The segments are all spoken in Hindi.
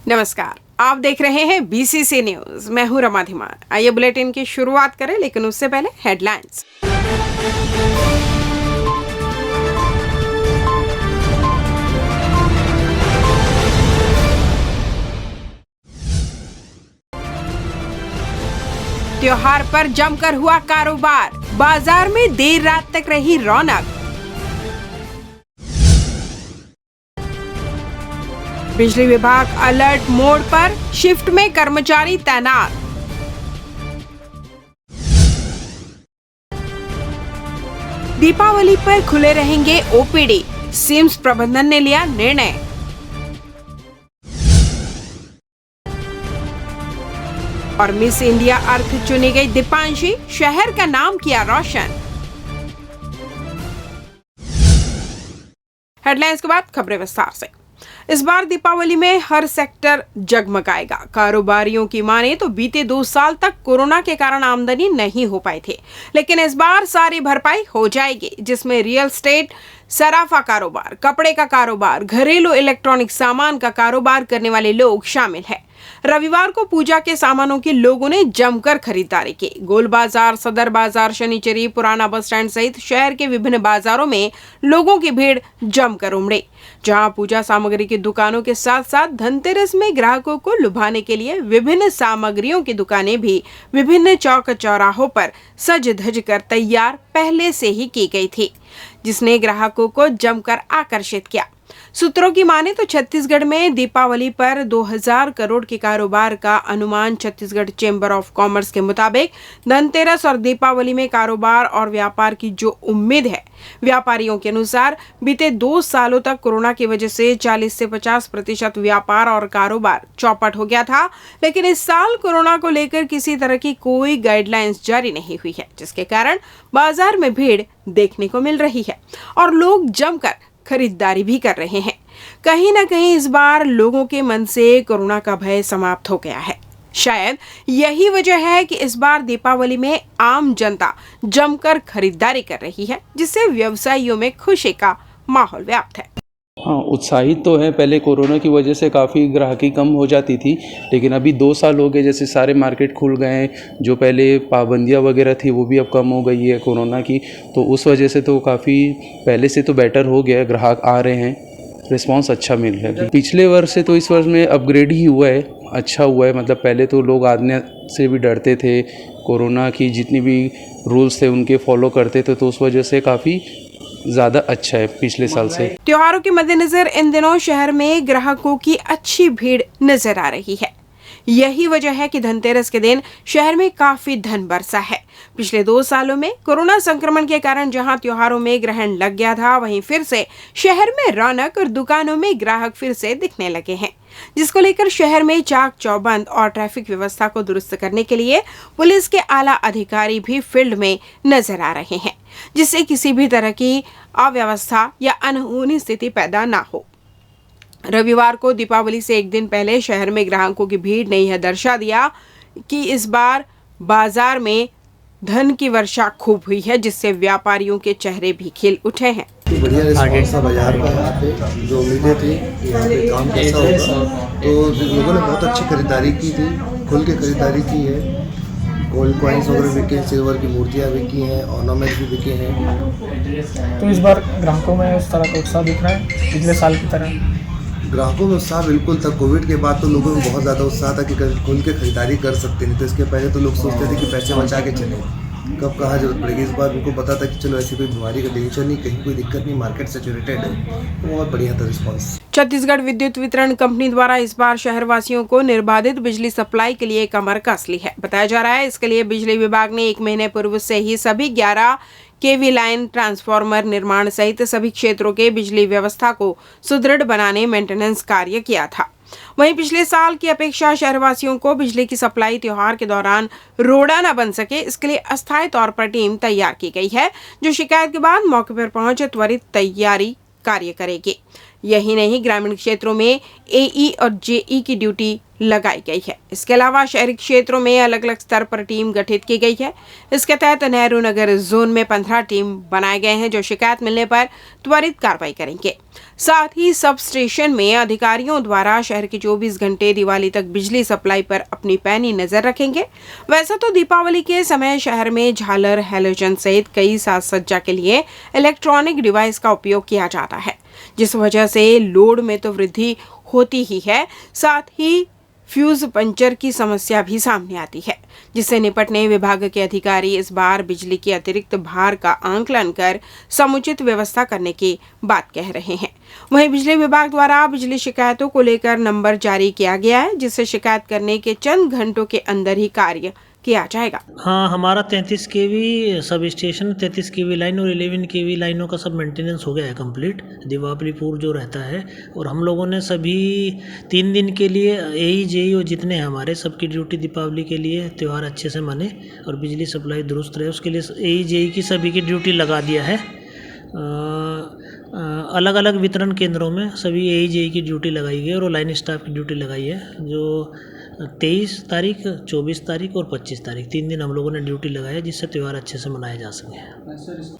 नमस्कार, आप देख रहे हैं बीसीसी न्यूज। मैं हूं रमा धीमान। आइए बुलेटिन की शुरुआत करें, लेकिन उससे पहले हेडलाइंस। त्योहार पर जमकर हुआ कारोबार, बाजार में देर रात तक रही रौनक। बिजली विभाग अलर्ट मोड पर, शिफ्ट में कर्मचारी तैनात। दीपावली पर खुले रहेंगे ओपीडी, सिम्स प्रबंधन ने लिया निर्णय। और मिस इंडिया अर्थ चुनी गई दीपांशी, शहर का नाम किया रोशन। हेडलाइंस के बाद खबरें विस्तार से। इस बार दीपावली में हर सेक्टर जगमगाएगा। कारोबारियों की माने तो बीते 2 साल तक कोरोना के कारण आमदनी नहीं हो पाई थी, लेकिन इस बार सारी भरपाई हो जाएगी, जिसमें रियल एस्टेट, सराफा कारोबार, कपड़े का कारोबार, घरेलू इलेक्ट्रॉनिक सामान का कारोबार करने वाले लोग शामिल हैं। रविवार को पूजा के सामानों की लोगों ने जमकर खरीदारी की। गोल बाजार, सदर बाजार, शनिचरी, पुराना बस स्टैंड सहित शहर के विभिन्न बाजारों में लोगों की भीड़ जमकर उमड़ी, जहां पूजा सामग्री की दुकानों के साथ साथ धनतेरस में ग्राहकों को लुभाने के लिए विभिन्न सामग्रियों की दुकानें भी विभिन्न चौक चौराहों पर सज धज कर तैयार पहले से ही की गई थी, जिसने ग्राहकों को जमकर आकर्षित किया। सूत्रों की माने तो छत्तीसगढ़ में दीपावली पर 2000 करोड़ के कारोबार का अनुमान। छत्तीसगढ़ चेंबर ऑफ कॉमर्स के मुताबिक धनतेरस और दीपावली में कारोबार और व्यापार की जो उम्मीद है, व्यापारियों के अनुसार बीते 2 सालों तक कोरोना की वजह से 40 से 50% व्यापार और कारोबार चौपट हो गया था, लेकिन इस साल कोरोना को लेकर किसी तरह की कोई गाइडलाइंस जारी नहीं हुई है, जिसके कारण बाजार में भीड़ देखने को मिल रही है और लोग जमकर खरीदारी भी कर रहे हैं। कहीं ना कहीं इस बार लोगों के मन से कोरोना का भय समाप्त हो गया है। शायद यही वजह है कि इस बार दीपावली में आम जनता जमकर खरीदारी कर रही है, जिससे व्यवसायियों में खुशी का माहौल व्याप्त है। हाँ, उत्साहित तो है। पहले कोरोना की वजह से काफ़ी ग्राहकी कम हो जाती थी, लेकिन अभी 2 साल हो गए जैसे सारे मार्केट खुल गए हैं। जो पहले पाबंदियाँ वगैरह थी वो भी अब कम हो गई है कोरोना की, तो उस वजह से तो काफ़ी पहले से तो बेटर हो गया है। ग्राहक आ रहे हैं, रिस्पांस अच्छा मिल रहा है। पिछले वर्ष से तो इस वर्ष में अपग्रेड ही हुआ है, अच्छा हुआ है। मतलब पहले तो लोग आने से भी डरते थे, कोरोना की जितनी भी रूल्स थे उनके फॉलो करते थे, तो उस वजह से काफ़ी ज़्यादा अच्छा है पिछले साल से। त्योहारों के मद्देनजर इन दिनों शहर में ग्राहकों की अच्छी भीड़ नजर आ रही है। यही वजह है कि धनतेरस के दिन शहर में काफी धन बरसा है। पिछले 2 सालों में कोरोना संक्रमण के कारण जहां त्योहारों में ग्रहण लग गया था, वहीं फिर से शहर में रौनक और दुकानों में ग्राहक फिर से दिखने लगे हैं, जिसको लेकर शहर में चाक चौबंद और ट्रैफिक व्यवस्था को दुरुस्त करने के लिए पुलिस के आला अधिकारी भी फील्ड में नजर आ रहे हैं, जिससे किसी भी तरह की अव्यवस्था या अनहोनी स्थिति पैदा ना हो। रविवार को दीपावली से एक दिन पहले शहर में ग्राहकों की भीड़ ने यह दर्शा दिया कि इस बार बाजार में धन की वर्षा खूब हुई है, जिससे व्यापारियों के चेहरे भी खिल उठे हैं। बढ़िया रिस्पॉन्स था बाजार का। यहाँ पे जो उम्मीदें थी यहाँ पे काम कैसा होगा, तो लोगों ने बहुत अच्छी खरीदारी की थी, खुल के खरीदारी की है। गोल्ड कॉइन्स वगैरह बिके, सिल्वर की मूर्तियाँ बिकी हैं, ऑर्नामेंट्स भी बिके हैं। तो इस बार ग्राहकों में उस तरह का उत्साह दिख रहा है पिछले साल की तरह? ग्राहकों में उत्साह बिल्कुल था। कोविड के बाद तो लोगों में बहुत ज़्यादा उत्साह था कि खुल के खरीदारी कर सकते नहीं, तो इसके पहले तो लोग सोचते थे कि पैसे बचा के चले, कब कहाँ जरूरत पड़ेगी। इस बार उनको पता था कि चलो ऐसी कोई बीमारी का टेंशन नहीं, कहीं कोई दिक्कत नहीं, मार्केट सैचुरेटेड है, तो बहुत बढ़िया था रिस्पॉन्स। छत्तीसगढ़ विद्युत वितरण कंपनी द्वारा इस बार शहरवासियों को निर्बाधित बिजली सप्लाई के लिए कमर कस ली है। बताया जा रहा है इसके लिए बिजली विभाग ने 1 महीने पूर्व से ही सभी 11 केवी लाइन, ट्रांसफार्मर निर्माण सहित सभी क्षेत्रों के बिजली व्यवस्था को सुदृढ़ बनाने मेंटेनेंस कार्य किया था। वहीं पिछले साल की अपेक्षा शहरवासियों को बिजली की सप्लाई त्योहार के दौरान रोड़ा न बन सके, इसके लिए अस्थायी तौर पर टीम तैयार की गई है, जो शिकायत के बाद मौके पर पहुंच त्वरित तैयारी कार्य करेगी। यही नहीं, ग्रामीण क्षेत्रों में एई और जेई की ड्यूटी लगाई गई है। इसके अलावा शहरी क्षेत्रों में अलग अलग स्तर पर टीम गठित की गई है। इसके तहत नेहरू नगर जोन में 15 टीम बनाए गए हैं जो शिकायत मिलने पर त्वरित कार्रवाई करेंगे। साथ ही सब स्टेशन में अधिकारियों द्वारा शहर के 24 घंटे दिवाली तक बिजली सप्लाई पर अपनी पैनी नजर रखेंगे। वैसे तो दीपावली के समय शहर में झालर, हैलोजन सहित कई साज सज्जा के लिए इलेक्ट्रॉनिक डिवाइस का उपयोग किया जाता है, जिस वजह से लोड में तो वृद्धि होती ही है, साथ ही फ्यूज पंचर की समस्या भी सामने आती है, जिससे निपटने विभाग के अधिकारी इस बार बिजली के अतिरिक्त भार का आंकलन कर समुचित व्यवस्था करने की बात कह रहे हैं। वहीं बिजली विभाग द्वारा बिजली शिकायतों को लेकर नंबर जारी किया गया है, जिससे शिकायत करने के चंद घंटों के अंदर ही कार्य किया जाएगा। हाँ, हमारा 33 केवी सब स्टेशन, 33 केवी लाइन और 11 केवी लाइनों का सब मेंटेनेंस हो गया है कंप्लीट, दीपावलीपुर जो रहता है। और हम लोगों ने सभी 3 दिन के लिए एई जेई और जितने हैं हमारे सबकी ड्यूटी दीपावली के लिए त्यौहार अच्छे से माने और बिजली सप्लाई दुरुस्त रहे, उसके लिए एई जेई की सभी की ड्यूटी लगा दिया है। अलग अलग वितरण केंद्रों में सभी एई जेई की ड्यूटी लगाई गई और लाइन स्टाफ की ड्यूटी लगाई है, जो 23 तारीख, 24 तारीख और 25 तारीख 3 दिन हम लोगों ने ड्यूटी लगाई है, जिससे त्यौहार अच्छे से मनाया जा सके।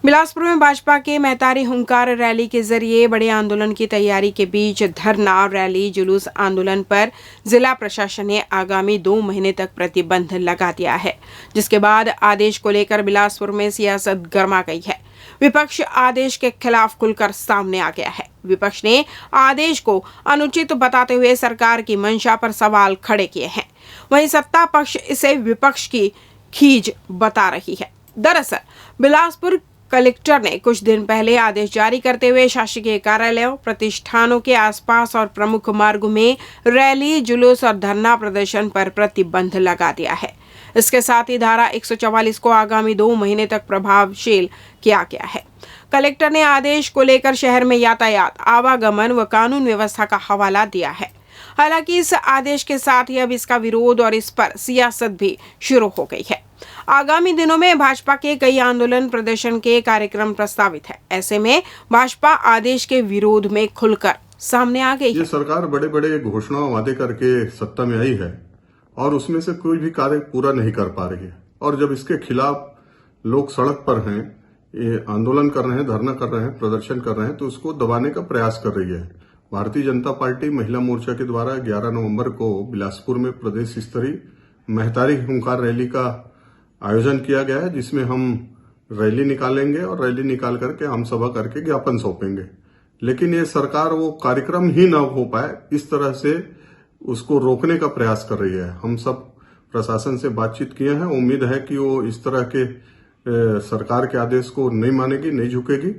बिलासपुर में भाजपा के महतारी हुंकार रैली के जरिए बड़े आंदोलन की तैयारी के बीच धरना, रैली, जुलूस आंदोलन पर जिला प्रशासन ने आगामी 2 महीने तक प्रतिबंध लगा दिया है, जिसके बाद आदेश को लेकर बिलासपुर में सियासत गर्मा गई है। विपक्ष आदेश के खिलाफ खुलकर सामने आ गया है। विपक्ष ने आदेश को अनुचित बताते हुए सरकार की मंशा पर सवाल खड़े किए हैं। वहीं सत्ता पक्ष इसे विपक्ष की खींच बता रही है। दरअसल बिलासपुर कलेक्टर ने कुछ दिन पहले आदेश जारी करते हुए शासकीय कार्यालयों, प्रतिष्ठानों के आसपास और प्रमुख मार्गों में रैली, जुलूस और धरना प्रदर्शन पर प्रतिबंध लगा दिया है। इसके साथ ही धारा 144 को आगामी 2 महीने तक प्रभावशील किया गया है। कलेक्टर ने आदेश को लेकर शहर में यातायात, आवागमन व कानून व्यवस्था का हवाला दिया है। हालांकि इस आदेश के साथ ही अब इसका विरोध और इस पर सियासत भी शुरू हो गई है। आगामी दिनों में भाजपा के कई आंदोलन, प्रदर्शन के कार्यक्रम प्रस्तावित है। ऐसे में भाजपा आदेश के विरोध में खुलकर सामने आ गई है। ये सरकार बड़े बड़े घोषणा वादे करके सत्ता में आई है और उसमें से कोई भी कार्य पूरा नहीं कर पा रही है, और जब इसके खिलाफ लोग सड़क पर हैं, ये आंदोलन कर रहे हैं, धरना कर रहे हैं, प्रदर्शन कर रहे हैं, तो उसको दबाने का प्रयास कर रही है। भारतीय जनता पार्टी महिला मोर्चा के द्वारा 11 नवंबर को बिलासपुर में प्रदेश स्तरीय महतारी हुंकार रैली का आयोजन किया गया है, जिसमें हम रैली निकालेंगे और रैली निकाल करके हम सभा करके ज्ञापन सौंपेंगे। लेकिन ये सरकार वो कार्यक्रम ही न हो पाए, इस तरह से उसको रोकने का प्रयास कर रही है। हम सब प्रशासन से बातचीत किए हैं, उम्मीद है कि वो इस तरह के सरकार के आदेश को नहीं मानेगी, नहीं झुकेगी।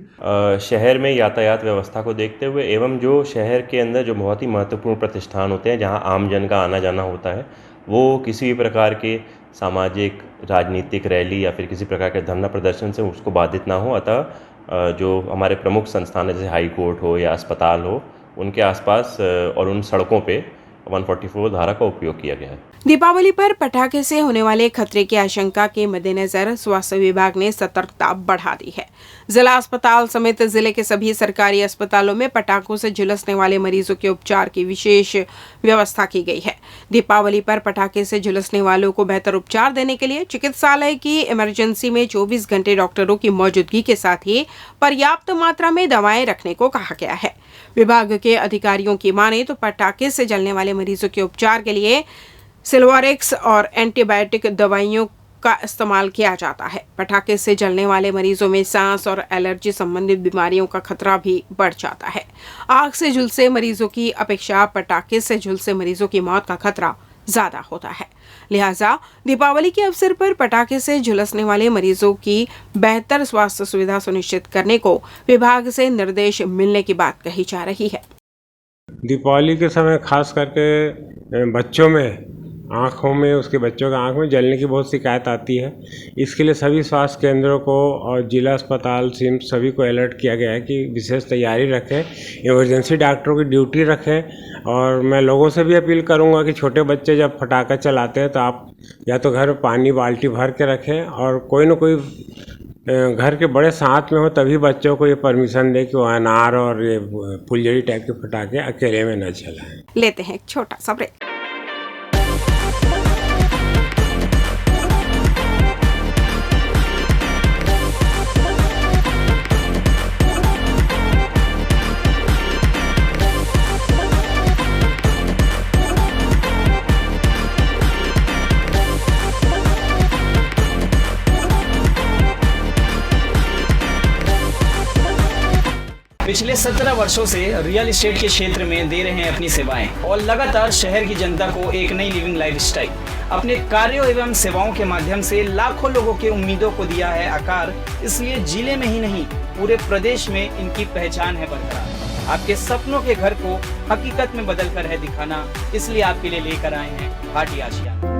शहर में यातायात व्यवस्था को देखते हुए एवं जो शहर के अंदर जो बहुत ही महत्वपूर्ण प्रतिष्ठान होते हैं जहां आम जन का आना जाना होता है, वो किसी भी प्रकार के सामाजिक, राजनीतिक रैली या फिर किसी प्रकार के धरना प्रदर्शन से उसको बाधित ना हो। अतः जो हमारे प्रमुख संस्थान है जैसे हाई कोर्ट हो या अस्पताल हो, उनके आसपास और उन सड़कों पे 144 धारा का उपयोग किया गया है। दीपावली पर पटाखे से होने वाले खतरे की आशंका के मद्देनजर स्वास्थ्य विभाग ने सतर्कता बढ़ा दी है। जिला अस्पताल समेत जिले के सभी सरकारी अस्पतालों में पटाखों से झुलसने वाले मरीजों के उपचार की विशेष व्यवस्था की गई है। दीपावली पर पटाखे से झुलसने वालों को बेहतर उपचार देने के लिए चिकित्सालय की इमरजेंसी में 24 घंटे डॉक्टरों की मौजूदगी के साथ ही पर्याप्त मात्रा में दवाएं रखने को कहा गया है। विभाग के अधिकारियों की माने तो पटाखे से जलने वाले मरीजों के उपचार के लिए सिल्वरेक्स और एंटीबायोटिक दवाइयों का इस्तेमाल किया जाता है। पटाखे से जलने वाले मरीजों में सांस और एलर्जी संबंधित बीमारियों का खतरा भी बढ़ जाता है। आग से झुलसे मरीजों की अपेक्षा पटाखे से झुलसे मरीजों की मौत का खतरा ज्यादा होता है। लिहाजा दीपावली के अवसर पर पटाखे से झुलसने वाले मरीजों की बेहतर स्वास्थ्य सुविधा सुनिश्चित करने को विभाग से निर्देश मिलने की बात कही जा रही है। दीपावली के समय खास करके बच्चों में आँखों में, उसके बच्चों के आँख में जलने की बहुत शिकायत आती है। इसके लिए सभी स्वास्थ्य केंद्रों को और जिला अस्पताल, सिम्स सभी को अलर्ट किया गया है कि विशेष तैयारी रखें, इमरजेंसी डॉक्टरों की ड्यूटी रखें। और मैं लोगों से भी अपील करूंगा कि छोटे बच्चे जब पटाखा चलाते हैं तो आप या तो घर में पानी बाल्टी भर के रखें और कोई न कोई घर के बड़े साथ में हो तभी बच्चों को ये परमिशन दे कि वो अनार और ये फुलझड़ी टाइप के पटाखे अकेले में न चलाएं। लेते हैं एक छोटा सा ब्रेक। पिछले 17 वर्षों से रियल एस्टेट के क्षेत्र में दे रहे हैं अपनी सेवाएं और लगातार शहर की जनता को एक नई लिविंग लाइफस्टाइल। अपने कार्यों एवं सेवाओं के माध्यम से लाखों लोगों की उम्मीदों को दिया है आकार। इसलिए जिले में ही नहीं पूरे प्रदेश में इनकी पहचान है बरकरार। आपके सपनों के घर को हकीकत में बदल कर है दिखाना, इसलिए आपके लिए लेकर आए हैं भाटी आशिया।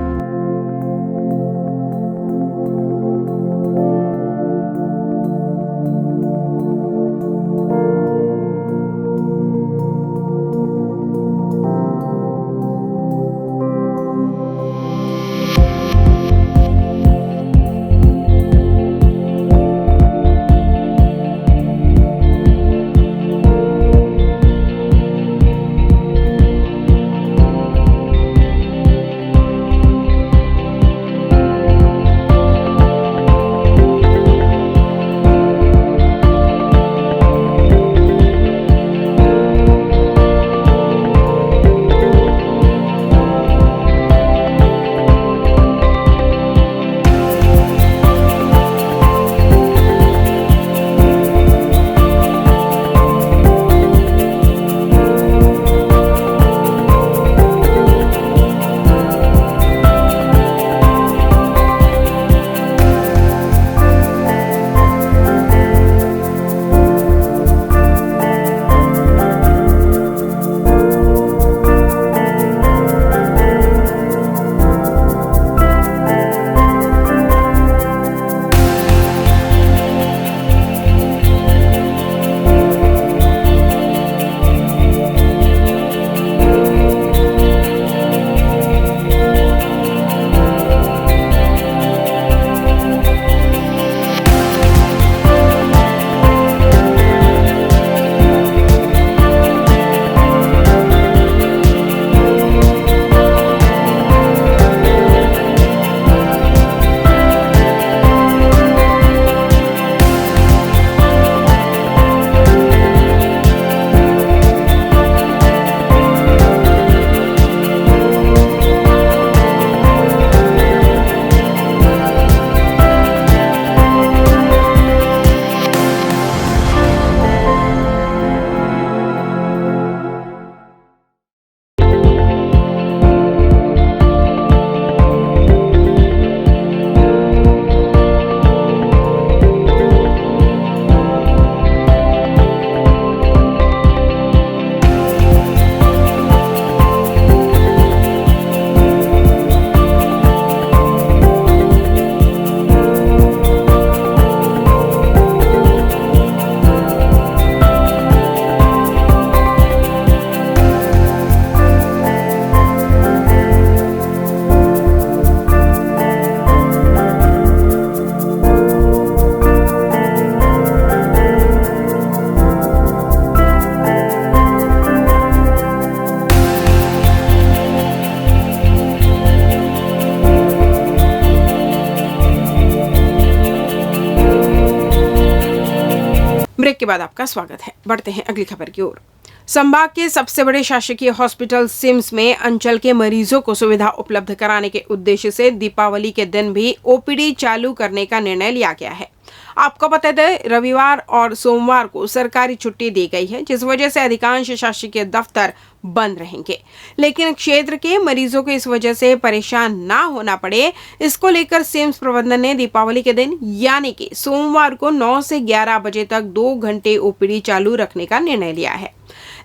ब्रेक के बाद आपका स्वागत है। बढ़ते हैं अगली खबर की ओर। संभाग के सबसे बड़े शासकीय हॉस्पिटल सिम्स में अंचल के मरीजों को सुविधा उपलब्ध कराने के उद्देश्य से दीपावली के दिन भी ओपीडी चालू करने का निर्णय लिया गया है। आपको बता दें, रविवार और सोमवार को सरकारी छुट्टी दी गई है, जिस वजह से अधिकांश शासकीय दफ्तर बंद रहेंगे। लेकिन क्षेत्र के मरीजों को इस वजह से परेशान ना होना पड़े, इसको लेकर सिम्स प्रबंधन ने दीपावली के दिन यानी कि सोमवार को 9 से 11 बजे तक 2 घंटे ओपीडी चालू रखने का निर्णय लिया है।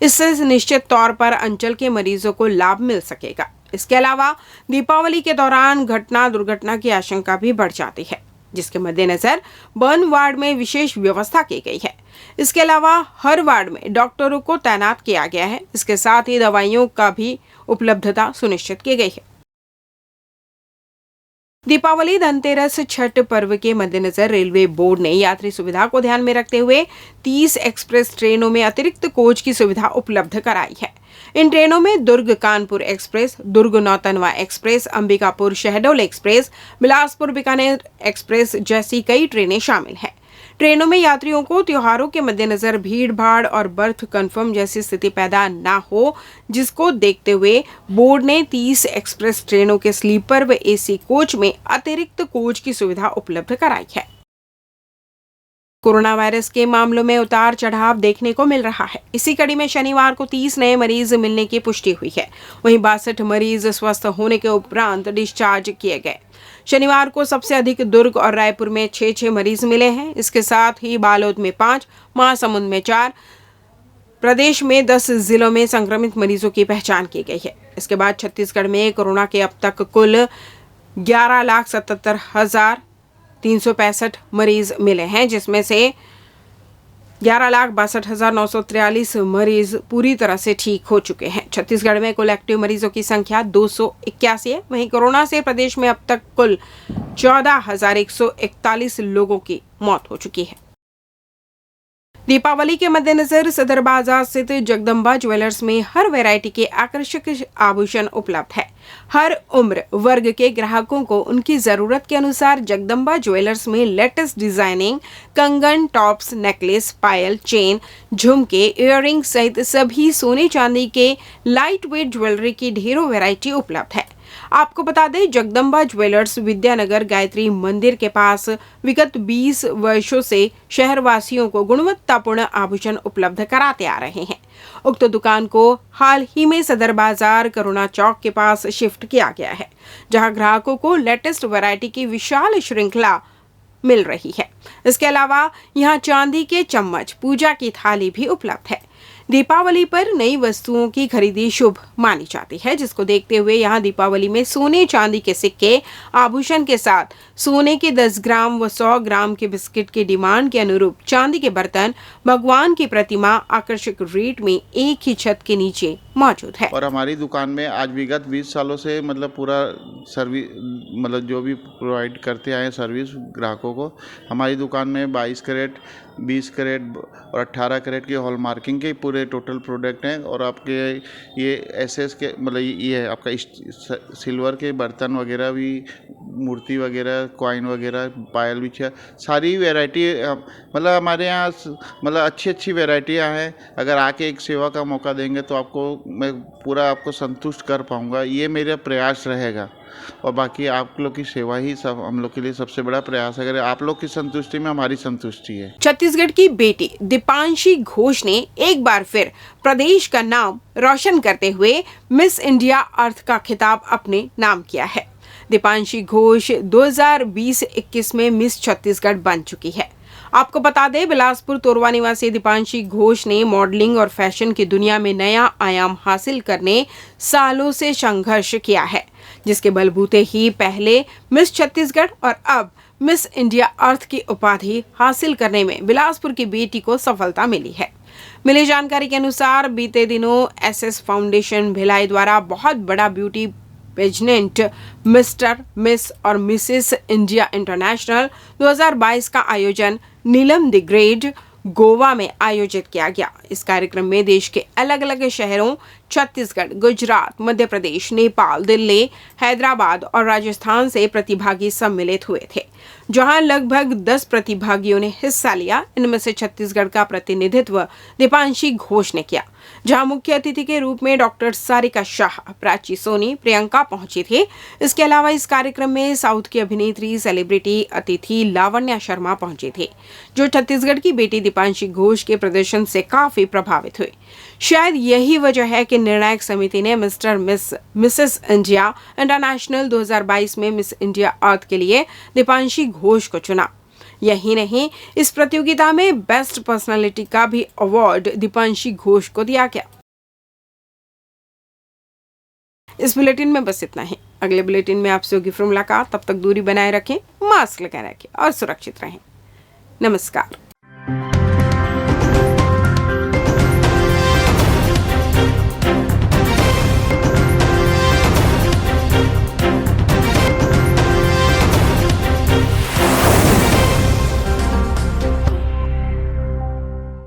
इससे निश्चित तौर पर अंचल के मरीजों को लाभ मिल सकेगा। इसके अलावा दीपावली के दौरान घटना दुर्घटना की आशंका भी बढ़ जाती है, जिसके मद्देनजर बर्न वार्ड में विशेष व्यवस्था की गई है। इसके अलावा हर वार्ड में डॉक्टरों को तैनात किया गया है। इसके साथ ही दवाइयों का भी उपलब्धता सुनिश्चित की गई है। दीपावली, धनतेरस, छठ पर्व के मद्देनजर रेलवे बोर्ड ने यात्री सुविधा को ध्यान में रखते हुए 30 एक्सप्रेस ट्रेनों में अतिरिक्त कोच की सुविधा उपलब्ध कराई है। इन ट्रेनों में Durg Kanpur express, Durg Nautanwa express, Ambikapur Shahdol express, Bilaspur Bikaner express जैसी कई ट्रेनें शामिल हैं। ट्रेनों में यात्रियों को त्योहारों के मद्देनजर भीड़ भाड़ और बर्थ कंफर्म जैसी स्थिति पैदा न हो, जिसको देखते हुए बोर्ड ने 30 एक्सप्रेस ट्रेनों के स्लीपर व एसी कोच में अतिरिक्त कोच की सुविधा उपलब्ध कराई है। कोरोना वायरस के मामलों में उतार चढ़ाव देखने को मिल रहा है। इसी कड़ी में शनिवार को 30 नए मरीज मिलने की पुष्टि हुई है। वहीं 62 मरीज स्वस्थ होने के उपरांत डिस्चार्ज किए गए। शनिवार को सबसे अधिक दुर्ग और रायपुर में 6 मरीज मिले हैं। इसके साथ ही बालोद में 5, महासमुंद में 4, प्रदेश में 10 जिलों में संक्रमित मरीजों की पहचान की गई है। इसके बाद छत्तीसगढ़ में कोरोना के अब तक कुल 11,77,365 मरीज मिले हैं, जिसमें से 11,62,943 मरीज पूरी तरह से ठीक हो चुके हैं। छत्तीसगढ़ में कुल एक्टिव मरीजों की संख्या 281 है। वहीं कोरोना से प्रदेश में अब तक कुल 14,141 लोगों की मौत हो चुकी है। दीपावली के मद्देनजर सदर बाजार स्थित जगदम्बा ज्वेलर्स में हर वैरायटी के आकर्षक आभूषण उपलब्ध है। हर उम्र वर्ग के ग्राहकों को उनकी जरूरत के अनुसार जगदम्बा ज्वेलर्स में लेटेस्ट डिजाइनिंग कंगन, टॉप्स, नेकलेस, पायल, चेन, झुमके, इयररिंग सहित सभी सोने चांदी के लाइट वेट ज्वेलरी की ढेरों वैरायटी उपलब्ध है। आपको बता दें, जगदम्बा ज्वेलर्स विद्यानगर गायत्री मंदिर के पास विगत 20 वर्षों से शहरवासियों को गुणवत्तापूर्ण आभूषण उपलब्ध कराते आ रहे हैं। उक्त दुकान को हाल ही में सदर बाजार करुणा चौक के पास शिफ्ट किया गया है, जहां ग्राहकों को लेटेस्ट वैरायटी की विशाल श्रृंखला मिल रही है। इसके अलावा यहां चांदी के चम्मच, पूजा की थाली भी उपलब्ध है। दीपावली पर नई वस्तुओं की खरीदी शुभ मानी जाती है, जिसको देखते हुए यहां दीपावली में सोने चांदी के सिक्के, आभूषण के साथ सोने के 10 ग्राम व 100 ग्राम के बिस्किट की डिमांड के अनुरूप चांदी के बर्तन, भगवान की प्रतिमा आकर्षक रेट में एक ही छत के नीचे मौजूद है। और हमारी दुकान में आज विगत 20 सालों से पूरा सर्विस जो भी प्रोवाइड करते आए सर्विस ग्राहकों को। हमारी दुकान में 22 कैरेट, 20 कैरेट और 18 कैरेट की हॉलमार्किंग के पूरे टोटल प्रोडक्ट हैं। और आपके ये एसएस के ये है आपका सिल्वर के बर्तन वगैरह भी, मूर्ति वगैरह, कॉइन वगैरह, पायल भी, सारी वैरायटी हमारे यहाँ अच्छी वैरायटियाँ हैं। अगर आके एक सेवा का मौका देंगे तो मैं पूरा आपको संतुष्ट कर पाऊँगा, ये मेरा प्रयास रहेगा। और बाकी आप लोग की सेवा ही सब हम लोग के लिए सबसे बड़ा प्रयास है। अगर आप लोग की संतुष्टि में हमारी संतुष्टि है। छत्तीसगढ़ की बेटी दीपांशी घोष ने एक बार फिर प्रदेश का नाम रोशन करते हुए मिस इंडिया अर्थ का खिताब अपने नाम किया है। दीपांशी घोष 2020-21 में मिस छत्तीसगढ़ बन चुकी है। आपको बता दें, बिलासपुर तोरवा निवासी दीपांशी घोष ने मॉडलिंग और फैशन की दुनिया में नया आयाम हासिल करने सालों से संघर्ष किया है, जिसके बलबूते ही पहले मिस छत्तीसगढ़ और अब मिस इंडिया अर्थ की उपाधि हासिल करने में बिलासपुर की बेटी को सफलता मिली है। मिली जानकारी के अनुसार बीते दिनों एसएस फाउंडेशन भिलाई द्वारा बहुत बड़ा ब्यूटी पेजेंट मिस्टर, मिस और मिसेस इंडिया इंटरनेशनल 2022 का आयोजन नीलम द ग्रेट गोवा में आयोजित किया गया। इस कार्यक्रम में देश के अलग अलग शहरों छत्तीसगढ़, गुजरात, मध्य प्रदेश, नेपाल, दिल्ली, हैदराबाद और राजस्थान से प्रतिभागी सम्मिलित हुए थे, जहां लगभग 10 प्रतिभागियों ने हिस्सा लिया। इनमें से छत्तीसगढ़ का प्रतिनिधित्व दीपांशी घोष ने किया, जहां मुख्य अतिथि के रूप में डॉक्टर सारिका शाह, प्राची सोनी, प्रियंका पहुंची थी। इसके अलावा इस कार्यक्रम में साउथ की अभिनेत्री सेलिब्रिटी अतिथि लावण्या शर्मा पहुंची थी, जो छत्तीसगढ़ की बेटी दीपांशी घोष के प्रदर्शन से काफी प्रभावित हुई। शायद यही वजह है कि निर्णायक समिति ने मिस्टर, मिसेस इंडिया इंटरनेशनल 2022 में मिस इंडिया अर्थ के लिए दीपांशी घोष को चुना। यही नहीं, इस प्रतियोगिता में बेस्ट पर्सनालिटी का भी अवार्ड दीपांशी घोष को दिया गया। इस बुलेटिन में बस इतना ही। अगले बुलेटिन में आपसे होगी फिर मुलाकात। तब तक दूरी बनाए रखें, मास्क लगाए रखें और सुरक्षित रहें। नमस्कार।